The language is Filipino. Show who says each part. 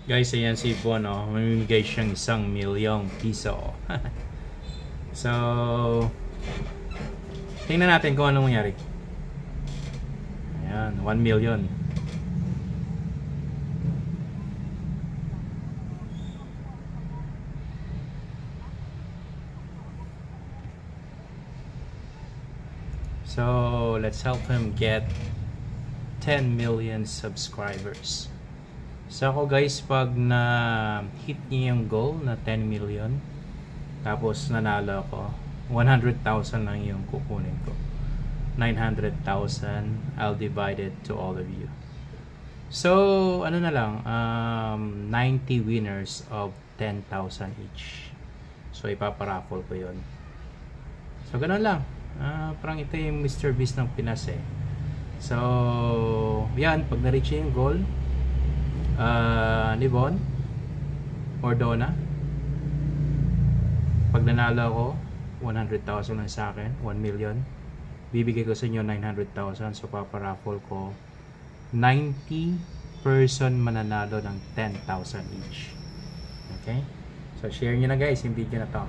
Speaker 1: Guys, ayan si Bon, no? Mamimigay siyang 1,000,000 piso. So, tingnan natin kung anong mangyari. Ayan, 1,000,000. So, let's help him get 10 million subscribers. So ako guys, pag na-hit niya yung goal na 10 million, tapos nanalo ako, 100,000 lang yung kukunin ko. 900,000, I'll divide it to all of you. So, ano na lang, 90 winners of 10,000 each. So, ipaparaffle ko yun. So, ganun lang. Parang ito yung Mr. Beast ng Pinas eh. So, yan, pag na-reach yung goal, ni Bon or Donna, pag nanalo ako, 100,000 lang sa akin, 1 million, bibigay ko sa inyo 900,000. So paparaffle ko 90 person mananalo ng 10,000 each. Okay, so share nyo na guys yung video na to.